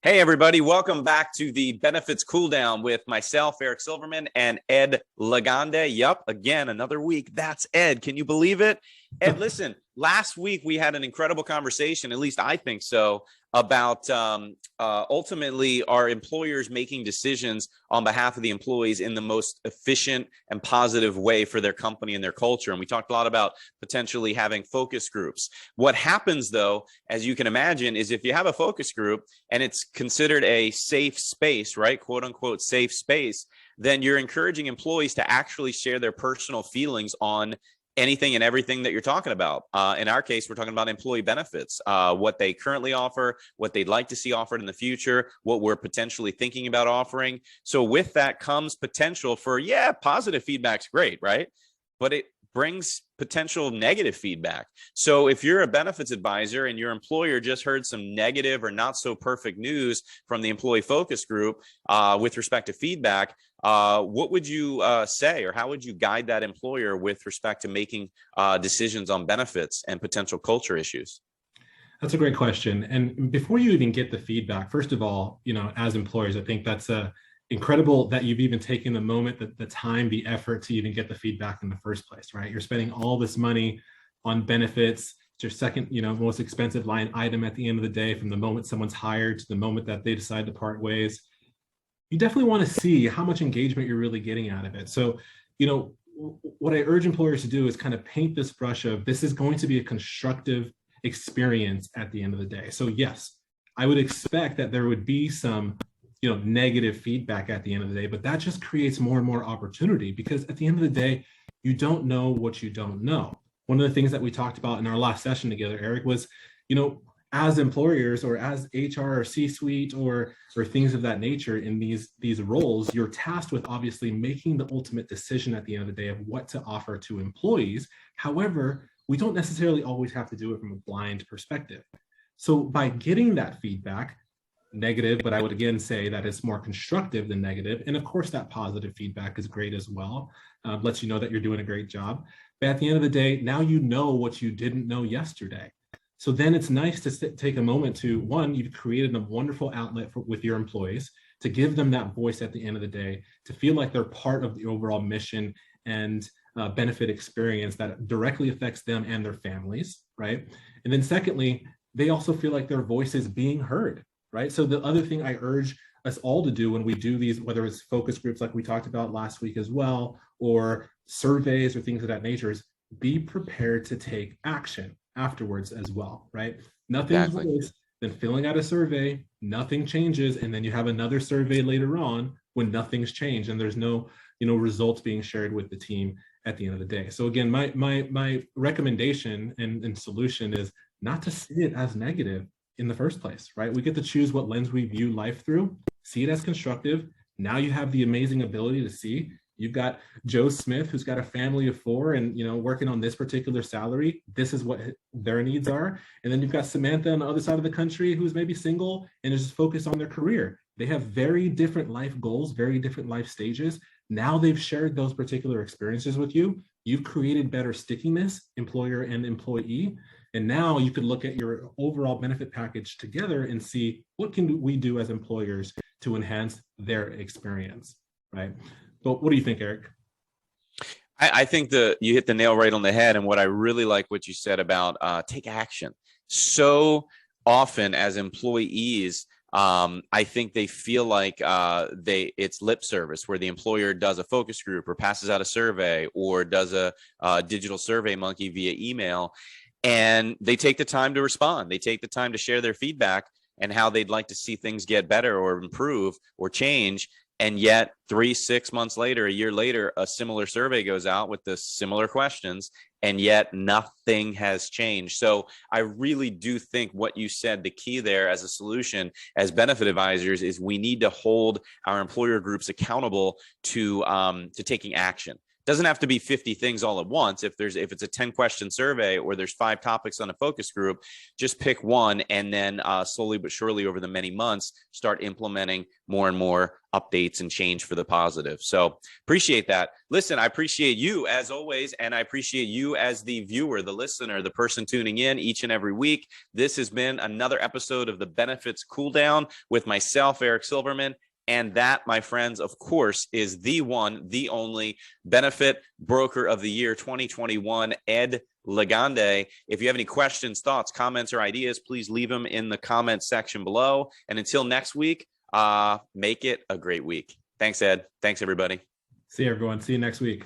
Hey, everybody. Welcome back to the Benefits Cooldown with myself, Eric Silverman, and Ed Lagande. Yup, again, another week. That's Ed. Can you believe it? Ed, listen, last week we had an incredible conversation, at least I think so, about ultimately our employers making decisions on behalf of the employees in the most efficient and positive way for their company and their culture. And we talked a lot about potentially having focus groups. What happens, though, as you can imagine, is if you have a focus group and it's considered a safe space, right? Quote unquote, safe space, then you're encouraging employees to actually share their personal feelings on anything and everything that you're talking about. In our case, we're talking about employee benefits, what they currently offer, what they'd like to see offered in the future, what we're potentially thinking about offering. So with that comes potential for, positive feedback's great, right? But it brings potential negative feedback. So if you're a benefits advisor and your employer just heard some negative or not so perfect news from the employee focus group with respect to feedback, what would you say, or how would you guide that employer with respect to making decisions on benefits and potential culture issues? That's a great question. And before you even get the feedback, first of all, as employers, I think that's incredible that you've even taken the moment, the time, the effort to even get the feedback in the first place, right? You're spending all this money on benefits. It's your second, most expensive line item at the end of the day, from the moment someone's hired to the moment that they decide to part ways. You definitely want to see how much engagement you're really getting out of it. So, what I urge employers to do is kind of paint this brush of, this is going to be a constructive experience at the end of the day. So yes, I would expect that there would be some negative feedback at the end of the day, but that just creates more and more opportunity, because at the end of the day, you don't know what you don't know. One of the things that we talked about in our last session together, Eric, was, as employers or as HR or C-suite or things of that nature in these roles, you're tasked with obviously making the ultimate decision at the end of the day of what to offer to employees. However, we don't necessarily always have to do it from a blind perspective. So by getting that feedback, negative, but I would again say that it's more constructive than negative. And of course, that positive feedback is great as well. Lets you know that you're doing a great job. But at the end of the day, now you know what you didn't know yesterday. So then it's nice to take a moment to, one, you've created a wonderful outlet with your employees, to give them that voice at the end of the day, to feel like they're part of the overall mission and benefit experience that directly affects them and their families, right? And then secondly, they also feel like their voice is being heard, right? So the other thing I urge us all to do when we do these, whether it's focus groups like we talked about last week as well, or surveys or things of that nature, is be prepared to take action afterwards as well, right? Nothing's worse than filling out a survey, nothing changes, and then you have another survey later on when nothing's changed and there's no results being shared with the team at the end of the day. So again, my recommendation and solution is not to see it as negative in the first place, right? We get to choose what lens we view life through, see it as constructive. Now you have the amazing ability to see. You've got Joe Smith, who's got a family of 4 and, working on this particular salary. This is what their needs are. And then you've got Samantha on the other side of the country, who's maybe single and is just focused on their career. They have very different life goals, very different life stages. Now they've shared those particular experiences with you. You've created better stickiness, employer and employee. And now you could look at your overall benefit package together and see, what can we do as employers to enhance their experience, right? But what do you think, Eric? I think you hit the nail right on the head. And what I really like what you said about take action. So often as employees, I think they feel like it's lip service, where the employer does a focus group or passes out a survey or does a digital survey monkey via email, and they take the time to respond. They take the time to share their feedback and how they'd like to see things get better or improve or change. And yet 3-6 months later, a year later, a similar survey goes out with the similar questions, and yet nothing has changed. So I really do think what you said, the key there as a solution as benefit advisors, is we need to hold our employer groups accountable to taking action, Doesn't have to be 50 things all at once. If it's a 10 question survey or there's 5 topics on a focus group, just pick one and then slowly but surely over the many months start implementing more and more updates and change for the positive. So appreciate that. Listen, I appreciate you as always, and I appreciate you as the viewer, the listener, the person tuning in each and every week. This has been another episode of the Benefits Cooldown with myself, Eric Silverman. And that, my friends, of course, is the one, the only Benefit Broker of the Year 2021, Ed Legande. If you have any questions, thoughts, comments, or ideas, please leave them in the comments section below. And until next week, make it a great week. Thanks, Ed. Thanks, everybody. See you, everyone. See you next week.